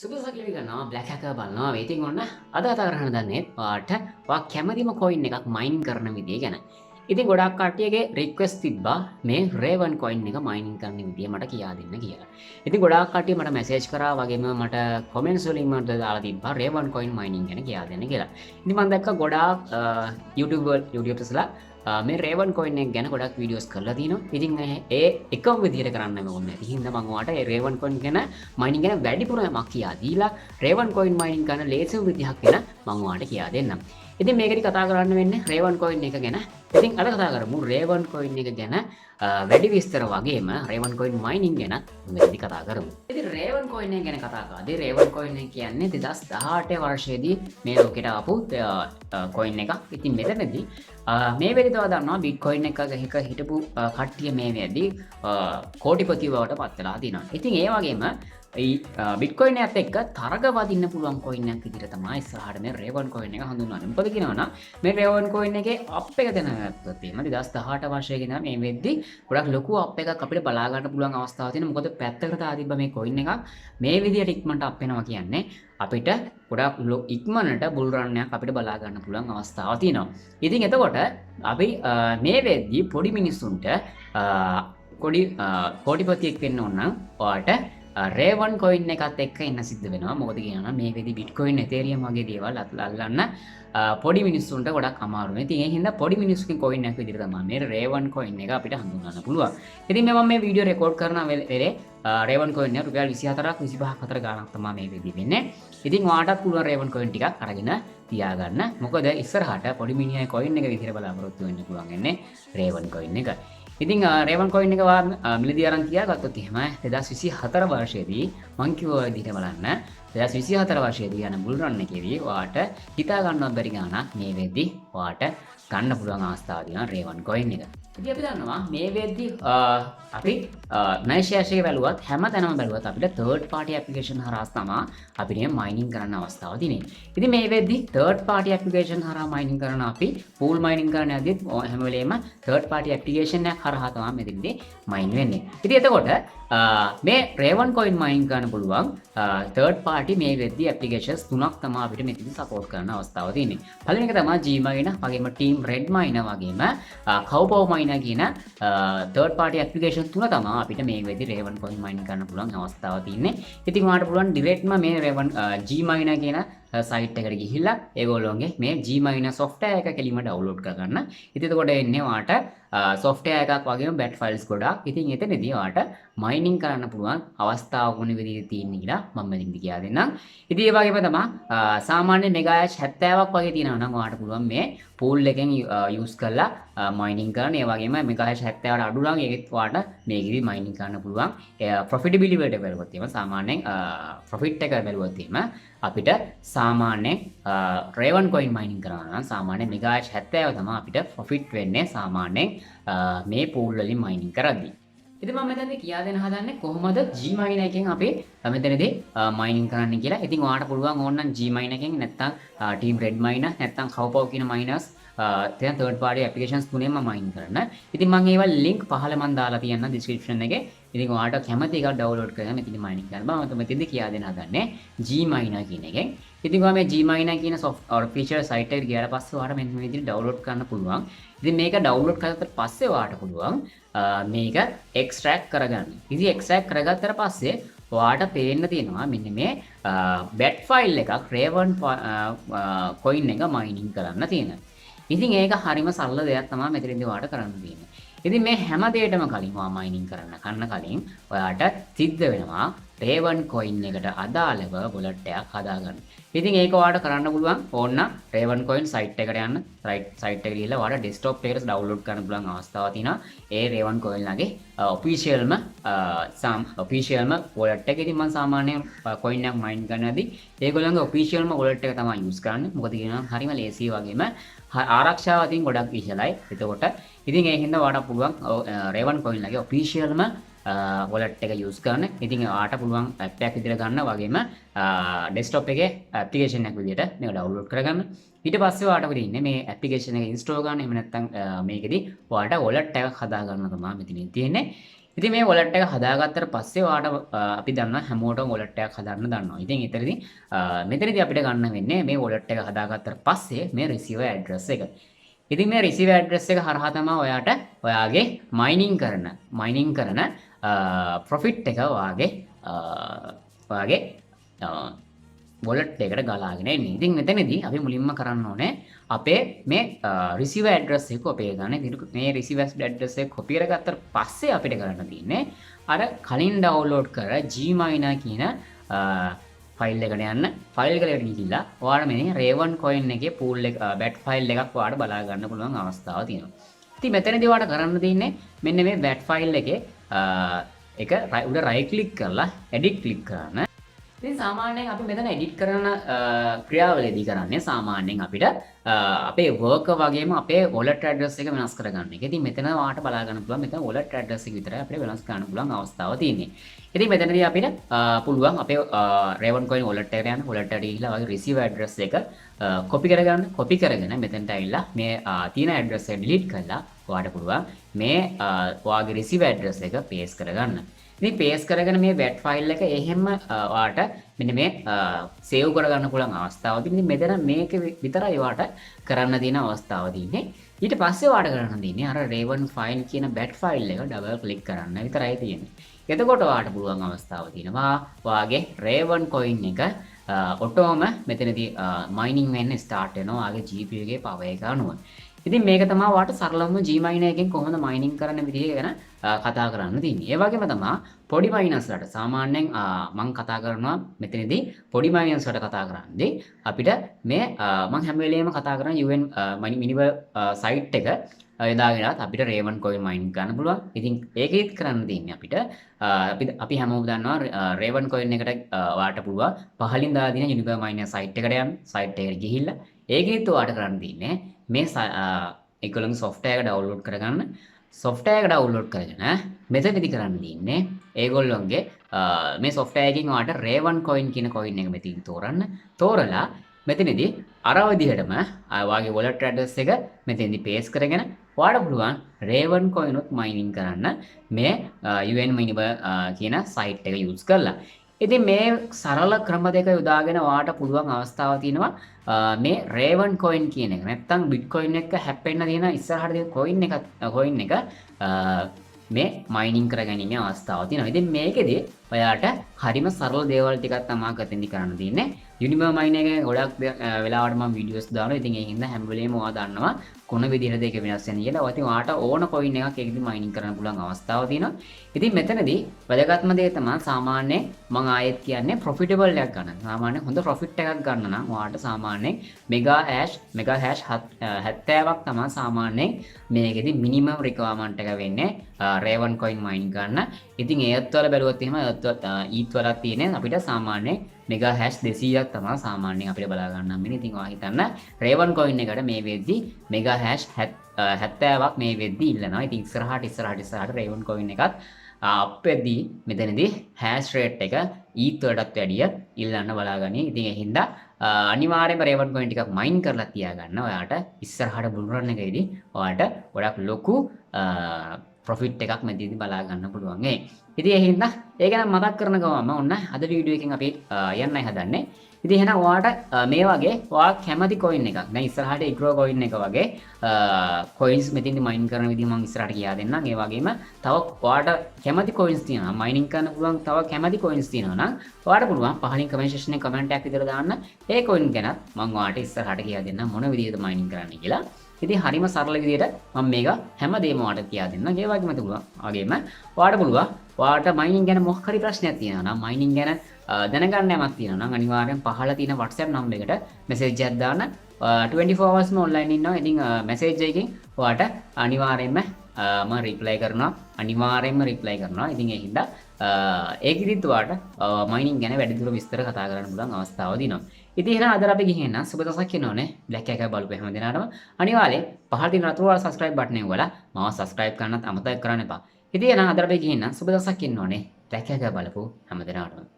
සුපසකිලි කරනවා black hacker බලනවා. ඉතින් ඔන්න අද කතා කරන්න දන්නේ ඔයා කැමතිම කොයින් එකක් මයින් කරන විදිය ගැන. ඉතින් ගොඩක් කට්ටියගේ රික්වෙස්ට් තිබ්බා මේ රේවන් කොයින් එක මයිනින් කරන විදිය මට කියා දෙන්න කියලා. ඉතින් ගොඩක් කට්ටිය මට මැසේජ් කරා වගේම මට කමෙන්ට්ස් වලින් මට දාලා තිබ්බා රේවන් කොයින් මයිනින් ගැන කියා දෙන්න කියලා. ඉතින් මම දැක්කා ගොඩාක් YouTubersලා මේ රේවන් කොයින් එක ගැන ගොඩක් වීඩියෝස් කරලා තිනවා. ඉතින් ඒ එකම විදිහට කරන්න ඕනේ. ඉතින් හින්දා මම ඔයාලට ඒ රේවන් කොයින් ගැන මයිනින් ගැන වැඩිපුර යමක් කියා දීලා රේවන් කොයින් මයිනින් කරන ලේසිම විදිහක් ගැන මම ඔයාලට කියා දෙන්නම්. ඉතින් මේකෙදි කතා කරන්න වෙන්නේ රේවන් කොයින් එක ගැන. ඉතින් අද කතා කරමු රේවන් කොයින් එක ගැන වැඩි විස්තර වගේම රේවන් කොයින් මයිනින් ගැන මෙතනදි කතා කරමු. ඉතින් රේවන් කොයින් එක ගැන කතා කරද්දී රේවන් කොයින් එක කියන්නේ 2018 වර්ෂයේදී මේ ලෝකෙට ආපු කොයින් එකක්. ඉතින් මෙතනදී මේ වෙලේ තව දන්නවා බිට්කොයින් එකක හිටපු කට්ටිය මේ වෙලේදී කෝටිපති බවට පත් වෙලා තිනවා. ඉතින් ඒ වගේම බිට්කොයින් එකත් එක්ක තරග වදින්න පුළුවන් කොයින් එකක් විදිහට තමයි ඉස්සරහට මේ රේවන් කොයින් එක හඳුන්වන්නේ. මොකද කියනවනම් මේ රේවන් කොයින් එකේ අප් එක දැනගත්තොත් එහෙම 2018 වර්ෂයේ ගෙන මේ වෙද්දි ගොඩක් ලොකු අප් එකක් අපිට බලා ගන්න පුළුවන් අවස්ථාවක් තියෙනවා. මොකද පැත්තකට දාලා තිබ්බ මේ කොයින් එකක් මේ විදිහට ඉක්මනට අප් වෙනවා කියන්නේ අපිට ගොඩක් ඉක්මනට බුල් රන් එකක් අපිට බලා ගන්න පුළුවන් අවස්ථාවක් තියෙනවා. ඉතින් එතකොට අපි මේ වෙද්දි පොඩි මිනිස්සුන්ට කෝටිපතියෙක් වෙන්න ඕන නම් ඔයාලට රේවන් කොයින් එකත් එක්ක ඉන්න සිද්ධ වෙනවා. මොකද කියනවා මේ වෙදි බිට්කොයින් එතේරියම් වගේ දේවල් අල්ලන්න පොඩි මිනිස්සුන්ට ගොඩක් අමාරුයි. ඉතින් ඒ හින්දා පොඩි මිනිස්සුකින් කොයින් එකක් විදිහට තමයි මේ රේවන් කොයින් එක අපිට හඳුන්වන්න පුළුවන්. ඉතින් මම මේ වීඩියෝ රෙකෝඩ් කරන වෙලේ රේවන් කොයින් එක රුපියල් 24ක් 25ක් අතර ගාණක් තමයි මේ වෙදි වෙන්නේ. ඉතින් ඔයාටත් පුළුවන් රේවන් කොයින් ටිකක් අරගෙන තියාගන්න. මොකද ඉස්සරහට පොඩි මිනිහා කොයින් එක විදිහට බලාපොරොත්තු වෙන්න පුළුවන් වෙන්නේ රේවන් කොයින් එක. ඉතින් රේවන් කොයින් එක මිලදී අරන් තියාගත්තොත් එහෙම 2024 වර්ෂයේදී මං කිව්වා විදිහට බලන්න 2024 වර්ෂයේදී යන බුල් රන් එකේදී ඔයාට හිතා ගන්නවත් බැරි ගාණක් මේ වෙද්දි ඔයාට ගන්න පුළුවන් අවස්ථාවක් තියෙනවා රේවන් කොයින් එක. ඉතින් අපි දන්නවා මේ වෙද්දි අපි නයිෂෑෂ් එක බැලුවත් හැම තැනම බැලුවත් අපිට third party application හරහා තමයි අපිට මයිනින් කරන්න අවස්ථාව තියෙන්නේ. ඉතින් මේ වෙද්දි third party application හරහා මයිනින් කරන අපි pool mining කරන යද්දිත් හැම වෙලේම third party application එක හරහා තමයි මෙතනදී මයින් වෙන්නේ. ඉතින් එතකොට මේ රේවන් කොයින් මයින් කරන්න පුළුවන් third party මේ වෙද්දි applications තුනක් තමයි අපිට මෙතනදී support කරන්න අවස්ථාව තියෙන්නේ. පළවෙනි එක තමයි Gminer, වගේම Team Red Miner වගේම Cowbow Miner කියන third party application තුන තමයි අපිට මේ වෙද්දි රේවන් කොයින් මයින් කරන්න පුළුවන් අවස්ථාව තියෙන්නේ. ඉතින් ඔයාලට පුළුවන් ඩිරෙක්ට්ම මේ රේවන් Gminer කියන සයිට් එකට ගිහිල්ලා ඒගොල්ලෝගේ මේ Gminer software එක කෙලින්ම download කරගන්න. ඉතින් එතකොට එන්නේ ඔයාට software එකක් වගේම bat files ගොඩක්. ඉතින් එතනදී ඔයාට mining කරන්න පුළුවන් අවස්ථාව මොන විදිහට තියෙන්නේ කියලා මම මෙතනදී කියා දෙන්නම්. ඉතින් ඒ වගේම තමයි සාමාන්‍ය megahash 70ක් වගේ තියෙනවා නම් ඔයාට පුළුවන් මේ pool එකෙන් use කරලා mining කරන්න. ඒ වගේම megahash 70ට අඩු නම් ඒකත් ඔයාට මේකෙදි mining කරන්න පුළුවන්. profitability වලට බැලුවොත් එහෙම සාමාන්‍යයෙන් profit එක බැලුවොත් එහෙම අපිට සාමාන්‍යයෙන් රේවන් කොයින් මයිනින් කරනවා නම් සාමාන්‍යයෙන් මෙගාහර්ට්ස් 70 තමයි අපිට ප්‍රොෆිට් වෙන්නේ සාමාන්‍යයෙන් මේ pool වලින් මයිනින් කරද්දී. ඉතින් මම මෙතනදී කියා දෙන්න හදන්නේ කොහොමද Gminer එකෙන් අපි මෙතනදී මයිනින් කරන්න කියලා. ඉතින් ඔයාලට පුළුවන් ඕනනම් Gminer එකෙන් නැත්නම් Team Red Miner නැත්නම් Cowbow කියන miners දැන් third party applications තුනෙන්ම මයින් කරන්න. ඉතින් මම ඒවා link පහල මම දාලා තියන්නම් description එකේ. ඉතින් ඔයාලට කැමති එකක් download කරගෙන මෙතන මයිනින් කරන්න. මම මෙතනදී කියා දෙන්න හදන්නේ Gminer කියන එකෙන්. ඉතින් ඔයා මේ Gminer කියන official site එකට ගියාට පස්සේ ඔයාලට මෙන්න මේ විදිහට download කරන්න පුළුවන්. ඉතින් මේක download කරගත්තට පස්සේ ඔයාලට පුළුවන් මේක extract කරගන්න. ඉතින් extract කරගත්තට පස්සේ ඔයාලට පේන්න තියෙනවා මෙන්න මේ bat file එකක් රේවන් coin එක mining කරන්න තියෙන. ඉතින් ඒක හරිම සරල දෙයක් තමයි මෙතනදී ඔයාලට කරන්න තියෙන්නේ. ඉතින් මේ හැම දෙයකටම කලින් ඔයා මයිනින් කරන්න කලින් ඔයාට සිද්ධ වෙනවා රේවන් කොයින් එකට අදාළව වොලට් එකක් හදාගන්න. ඉතින් ඒක ඔයාලට කරන්න පුළුවන් ඕන්න රේවන් කොයින් සයිට් එකට යන්න. සයිට් එකට ගිහලා ඔයාලට ඩෙස්ක්ටොප් එකට ඩවුන්ලෝඩ් කරන්න පුළුවන් අවස්ථාවක් තියෙනවා. ඒ රේවන් කොයින් ලගේ ඔෆිෂියල්ම වොලට් එක. ඉතින් මම සාමාන්‍යයෙන් කොයින් එකක් මයින් කරනදී ඒගොල්ලන්ගේ ඔෆිෂියල්ම වොලට් එක තමයි යූස් කරන්නේ. මොකද කියනවා හරිම ලේසි වගේම ආරක්ෂාව අතින් ගොඩක් විශාලයි. එතකොට ඉතින් ඒ හින්දා ඔයාලට පුළුවන් රේවන් කොයින් ලගේ ඔෆිෂියල්ම wallet එක use කරන්න. ඉතින් ඔයාලට පුළුවන් app එකක් විදිහට ගන්න වගේම desktop එකේ application එකක් විදිහට මේක download කරගන්න. ඊට පස්සේ ඔයාලට වෙන්නේ මේ application එක install ගන්න. එහෙම නැත්නම් මේකෙදි ඔයාලට wallet එකක් හදා ගන්න තමයි මෙතනින් තියෙන්නේ. ඉතින් මේ wallet එක හදාගත්තට පස්සේ ඔයාලට අපි දන්නවා හැමෝටම wallet එකක් හදන්න දන්නවා. ඉතින් මෙතනදී අපිට ගන්න වෙන්නේ මේ wallet එක හදාගත්තට පස්සේ මේ receiver address එක. ඉතින් මේ receiver address එක හරහා තමයි ඔයාට ඔයාගේ mining කරන profit එක ඔයාගේ wallet එකට ගලාගෙන එන්නේ. ඉතින් මෙතනදී අපි මුලින්ම කරන්න ඕනේ අපේ මේ receiver address එක copy කරගන්න. ඉතින් මේ receiver address එක copy කරගත්තට පස්සේ අපිට කරන්න තියෙන්නේ අර කලින් download කර gminer කියන ෆයිල් එකට යන්න. ෆයිල් එකට ගිහිල්ලා ඔයාලා මේ Raven coin එකේ pool එක bat file එකක් ඔයාලට බලා ගන්න පුළුවන් අවස්ථාවක් තියෙනවා. ඉතින් මෙතනදී ඔයාලට කරන්න තියෙන්නේ මෙන්න මේ bat file එකේ උඩ right click කරලා edit click කරන්න. ඉතින් සාමාන්‍යයෙන් අපි මෙතන edit කරන ක්‍රියාවලියදී කරන්නේ සාමාන්‍යයෙන් අපිට අපේ worker වගේම අපේ wallet address එක වෙනස් කරගන්න එක. ඉතින් මෙතන ඔයාලට බලා ගන්න පුළුවන් මෙතන wallet address එක විතරයි අපිට වෙනස් කරන්න පුළුවන් අවස්ථාව තියෙන්නේ. ඉතින් මෙතනදී අපිට පුළුවන් අපේ Raven coin wallet එකට යන wallet එකට ගිහිල්ලා වගේ receiver address එක copy කරගෙන මෙතනට ඇවිල්ලා මේ තියෙන address එක delete කරලා ඔයාලට පුළුවන් මේ ඔයාගේ receiver address එක paste කරගන්න. ඉතින් paste කරගෙන මේ bat file එක එහෙම ඔයාලට මෙන්න මේ save කරගන්න පුළුවන් අවස්ථාවක් තියෙනවා. ඉතින් මෙතන මේක විතරයි ඔයාලට කරන්න තියෙන අවස්ථාව තියෙන්නේ. ඊට පස්සේ ඔයාලට කරන්න තියෙන්නේ අර Raven file කියන bat file එක double click කරන්න විතරයි තියෙන්නේ. එතකොට ඔයාලට පුළුවන් අවස්ථාව තියෙනවා ඔයාගේ Raven coin එක ඔටෝම මෙතනදී mining වෙන්න start වෙනවා ඔයාගේ GPU එකේ power එක අනුව. ඉතින් මේක තමයි ඔයාලට සරලවම Gminer එකෙන් කොහොමද mining කරන්න විදිහ ගැන කතා කරන්න තියෙන්නේ. ඒ වගේම තමයි පොඩි miners වලට සාමාන්‍යයෙන් මම කතා කරනවා මෙතනදී පොඩි miners වලට කතා කරන්නේ අපිට මේ මම හැම වෙලේම කතා කරන UN minimal site එක යොදාගෙනත් අපිට Raven coin mining ගන්න පුළුවන්. ඉතින් ඒකෙත් කරන්න තියෙන්නේ අපිට අපි හැමෝම දන්නවා Raven coin එකට ඔයාලට පුළුවන් පහලින් දාලා තියෙන Universe miner site එකට යන්න. site එකට ගිහිල්ලා ඒකෙත් ඔයාලට කරන්න තියෙන්නේ මේ ඒගොල්ලන්ගේ software එක download කරගන්න. software එක download කරගෙන මෙතනදී කරන්න තියෙන්නේ ඒගොල්ලන්ගේ මේ software එකකින් ඔයාලට Raven coin කියන coin එක මෙතනින් තෝරලා මෙතනදී අර විදිහටම ඔයාගේ wallet address එක මෙතනදී paste කරගෙන ඔයාලට පුළුවන් Raven coin උත් mining කරන්න මේ UN minimal කියන site එක use කරලා. ඉතින් මේ සරල ක්‍රම දෙක යොදාගෙන ඔයාලට පුළුවන් අවස්ථාවක් තියෙනවා මේ Raven coin කියන එක. නැත්තම් Bitcoin එක හැප්පෙන්න තියෙන ඉස්සරහට තියෙන coin එක මේ mining කරගැනීමේ අවස්ථාවක් තියෙනවා. ඉතින් මේකෙදී ඔයාලට හරිම සරල දේවල් ටිකක් තමයි කරන්න තියෙන්නේ. Universe miner එකේ ගොඩක් වෙලාවට මම වීඩියෝස් දානවා. ඉතින් ඒ හින්දා හැම වෙලේම ඔයා දන්නවා කොන විදිහට ඒක වෙනස් වෙන කියලා. ඉතින් ඔයාට ඕන coin එකක් ඒකෙදි mining කරන්න පුළුවන් අවස්ථාවක් තියෙනවා. ඉතින් මෙතනදී වැදගත්ම දේ තමයි සාමාන්‍යයෙන් මම ආයෙත් කියන්නේ profitable එකක් ගන්න. සාමාන්‍යයෙන් හොඳ profit එකක් ගන්න නම් ඔයාට සාමාන්‍යයෙන් mega hash 70ක් තමයි සාමාන්‍යයෙන් මේකෙදි minimum requirement එක වෙන්නේ Raven coin mining ගන්න. ඉතින් ඒත් වල බැලුවොත් එහෙම ETH වලක් තියෙන අපිට සාමාන්‍යයෙන් mega hash 200ක් තමයි සාමාන්‍යයෙන් අපිට බලා ගන්න නම් ඉතින් ඔයා හිතන්න Raven coin එකට මේ වෙද්දි mega hash 70ක් මේ වෙද්දි ඉල්ලනවා. ඉතින් ඉස්සරහට Raven coin එකත් අපෙදී මෙතනදී hash rate එක ETH වලටත් වැඩිය ඉල්ලන්න බලාගනි. ඉතින් ඒ හින්දා අනිවාර්යයෙන්ම Raven coin ටිකක් mine කරලා තියාගන්න. ඔයාට ඉස්සරහට බුල් රන් එකේදී ඔයාට ගොඩක් ලොකු profit එකක් මෙතනදී බලා ගන්න පුළුවන්. ඉතින් ඒ හින්දා ඒක නම් මතක් කරන ගමන්ම ඔන්න අද වීඩියෝ එකෙන් අපි යන්නයි හදන්නේ. ඉතින් එහෙනම් ඔයාට මේ වගේ ඔයා කැමති coin එකක් දැන් ඉස්සරහට igro coin එක වගේ coins මෙතනදී mine කරන විදිහ මම ඉස්සරහට කියා දෙන්නම්. ඒ වගේම තව ඔයාට කැමති coins තියෙනවා mining කරන්න පුළුවන් තව කැමති coins තියෙනවා නම් ඔයාට පුළුවන් පහලින් comment section එකේ comment එකක් විතර දාන්න. ඒ coin ගැන මම ඔයාට ඉස්සරහට කියා දෙන්නම් මොන විදිහද mining කරන්න කියලා. ඉතින් හරිම සරල විදිහට මම මේක හැමදේම ඔයාලට කියා දෙන්නම්. ඒ වගේම ඔයාට පුළුවන් ඔයාට mining ගැන මොකක් හරි ප්‍රශ්නයක් තියෙනවා නම් mining ගැන දැනගන්න යමක් තියෙනවා නම් අනිවාර්යෙන් පහළ තියෙන WhatsApp number එකට message එකක් දාන්න. 24 hours ම online ඉන්නවා. ඉතින් message එකකින් ඔයාට අනිවාර්යෙන්ම මම reply කරනවා. ඉතින් ඒ හින්දා ඒකෙදිත් ඔයාට mining ගැන වැඩිදුර විස්තර කතා කරන්න පුළුවන් අවස්ථාව දිනවා. ඉතින් එහෙනම් අද අපි ගිහින් එන්න සුබ දවසක් කියනෝනේ. black එක බලපු හැම දිනකටම අනිවාර්යෙන් පහළ තියෙන රතු වල subscribe button එක වල මාව subscribe කරන්නත් අමතක කරන්න එපා. ඉතින් එහෙනම් අද අපි ගිහින් එන්න සුබ දවසක් කියනෝනේ. black එක බලපු හැම දිනකටම